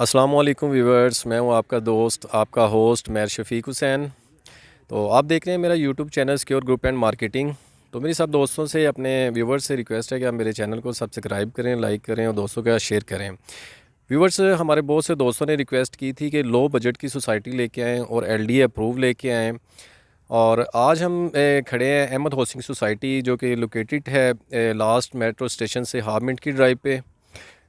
अस्सलाम वालेकुम व्यूवर्स, मैं हूं आपका दोस्त, आपका होस्ट मैं शफीक हुसैन। तो आप देख रहे हैं मेरा YouTube channel secure group and marketing. तो मेरी सब दोस्तों से, अपने व्यूवर्स से रिक्वेस्ट है कि आप मेरे चैनल को सब्सक्राइब करें, लाइक करें और दोस्तों के साथ शेयर करें। व्यूवर्स, हमारे बहुत से दोस्तों ने रिक्वेस्ट की थी कि लो बजट की सोसाइटी लेके आएँ और LD अप्रूव लेके आएँ। और आज हम खड़े हैं अहमद हाउसिंग सोसाइटी, जो कि लोकेटेड है लास्ट मेट्रो स्टेशन से हाफ मिनट की ड्राइव पे।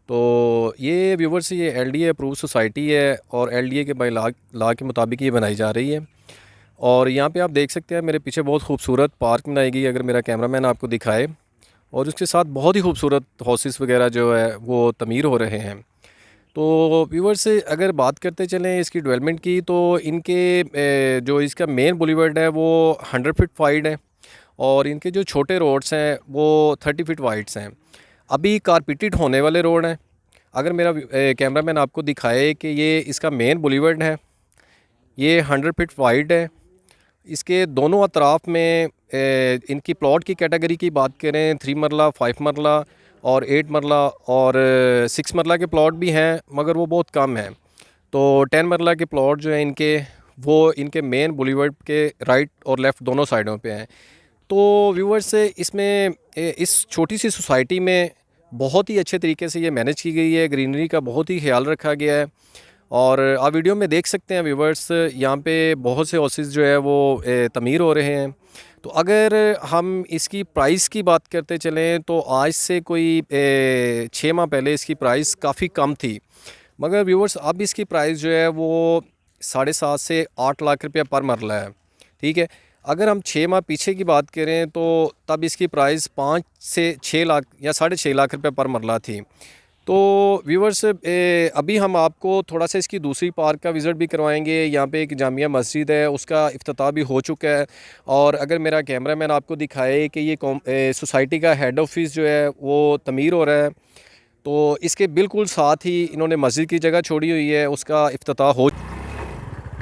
तो ये व्यूवर्स, ये LDA अप्रूव सोसाइटी है और LDA के बाई ला के मुताबिक ये बनाई जा रही है। और यहाँ पे आप देख सकते हैं मेरे पीछे बहुत खूबसूरत पार्क बनाई गई है, अगर मेरा कैमरामैन आपको दिखाए। और उसके साथ बहुत ही खूबसूरत हाउसेस वगैरह जो है वो तमीर हो रहे हैं। तो व्यूवर्स, अगर बात करते चलें इसकी डेवलपमेंट की, तो इनके जो इसका मेन बुलीवर्ड है वो 100 फीट वाइड है और इनके जो छोटे रोड्स हैं वो 30 फीट वाइड्स हैं। अभी कारपेटेड होने वाले रोड हैं। अगर मेरा कैमरामैन आपको दिखाए कि ये इसका मेन बुलीवर्ड है, ये 100 फीट वाइड है। इसके दोनों अतराफ़ में इनकी प्लॉट की कैटेगरी की बात करें, 3 मरला, 5 मरला और 8 मरला और 6 मरला के प्लॉट भी हैं, मगर वो बहुत कम हैं। तो 10 मरला के प्लॉट जो हैं इनके, वो इनके मेन बुलीवर्ड के राइट और लेफ़्ट दोनों साइडों पे हैं। तो व्यूवर्स, इसमें इस छोटी सी सोसाइटी में बहुत ही अच्छे तरीके से ये मैनेज की गई है। ग्रीनरी का बहुत ही ख्याल रखा गया है। और आप वीडियो में देख सकते हैं व्यूवर्स, यहाँ पे बहुत से हाउसेस जो है वो तमीर हो रहे हैं। तो अगर हम इसकी प्राइस की बात करते चलें, तो आज से कोई 6 माह पहले इसकी प्राइस काफ़ी कम थी, मगर व्यूवर्स अब इसकी प्राइस जो है वो 7.5 से 8 लाख रुपया पर मरला है। ठीक है। अगर हम 6 माह पीछे की बात करें तो तब इसकी प्राइस 5 से 6 लाख या 6.5 लाख रुपये पर मरला थी। तो व्यूवर्स, अभी हम आपको थोड़ा सा इसकी दूसरी पार्क का विज़िट भी करवाएंगे। यहाँ पे एक जामिया मस्जिद है, उसका इफ्तिताह भी हो चुका है। और अगर मेरा कैमरामैन आपको दिखाए कि ये सोसाइटी का हेड ऑफिस जो है वो तमीर हो रहा है, तो इसके बिल्कुल साथ ही इन्होंने मस्जिद की जगह छोड़ी हुई है, उसका इफ्तिताह हो।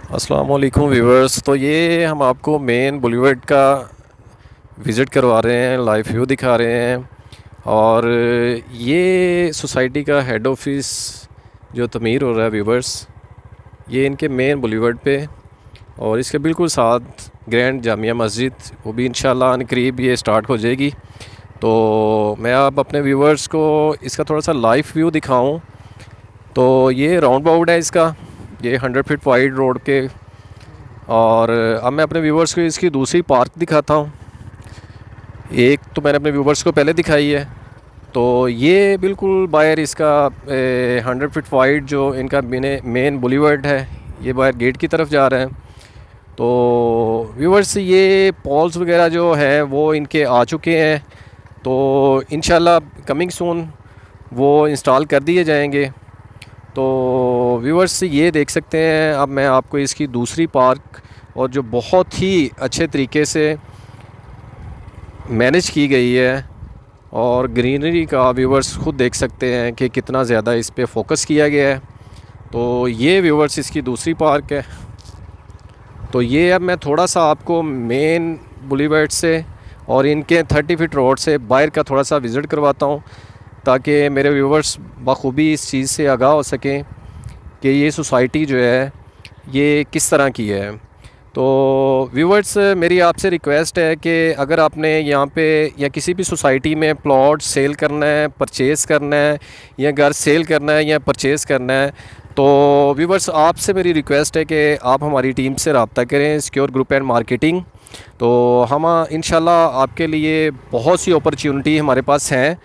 अस्सलाम वालेकुम व्यूवर्स, तो ये हम आपको मेन बुलीवर्ड का विज़िट करवा रहे हैं, लाइव व्यू दिखा रहे हैं। और ये सोसाइटी का हेड ऑफिस जो तमीर हो रहा है व्यूवर्स, ये इनके मेन बुलीवर्ड पे और इसके बिल्कुल साथ ग्रैंड जामिया मस्जिद, वो भी इंशाल्लाह करीब ये स्टार्ट हो जाएगी। तो मैं आप अपने व्यूवर्स को इसका थोड़ा सा लाइव व्यू दिखाऊं, तो ये राउंड अबाउट है इसका, ये 100 फीट वाइड रोड के। और अब मैं अपने व्यूवर्स को इसकी दूसरी पार्क दिखाता हूँ। एक तो मैंने अपने व्यूवर्स को पहले दिखाई है। तो ये बिल्कुल बाहर इसका 100 फीट वाइड जो इनका मेन बुलीवर्ड है, ये बाहर गेट की तरफ जा रहे हैं। तो व्यूवर्स, ये पॉल्स वगैरह जो हैं वो इनके आ चुके हैं, तो इंशाल्लाह कमिंग सून वो इंस्टॉल कर दिए जाएंगे। तो व्यूवर्स, ये देख सकते हैं, अब मैं आपको इसकी दूसरी पार्क और जो बहुत ही अच्छे तरीके से मैनेज की गई है और ग्रीनरी का व्यूवर्स खुद देख सकते हैं कि कितना ज़्यादा इस पे फोकस किया गया है। तो ये व्यूवर्स इसकी दूसरी पार्क है। तो ये अब मैं थोड़ा सा आपको मेन बुलीवर्ड से और इनके 30 फीट रोड से बाहर का थोड़ा सा विज़िट करवाता हूँ, ताकि मेरे व्यूवर्स बखूबी इस चीज़ से आगाह हो सकें कि ये सोसाइटी जो है ये किस तरह की है। तो व्यूवर्स, मेरी आपसे रिक्वेस्ट है कि अगर आपने यहाँ पे या किसी भी सोसाइटी में प्लॉट सेल करना है, परचेज़ करना है, या घर सेल करना है या परचेज़ करना है, तो व्यूवर्स आपसे मेरी रिक्वेस्ट है कि आप हमारी टीम से रब्ता करें, सिक्योर ग्रुप एंड मार्केटिंग। तो हम इंशाल्लाह आपके लिए बहुत सी अपॉर्चुनिटी हमारे पास हैं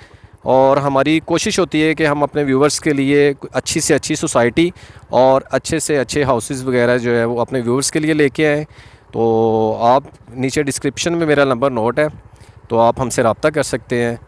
और हमारी कोशिश होती है कि हम अपने व्यूवर्स के लिए अच्छी से अच्छी सोसाइटी और अच्छे से अच्छे हाउसेस वगैरह जो है वो अपने व्यूवर्स के लिए लेके आएँ। तो आप नीचे डिस्क्रिप्शन में मेरा नंबर नोट है, तो आप हमसे रब्ता कर सकते हैं।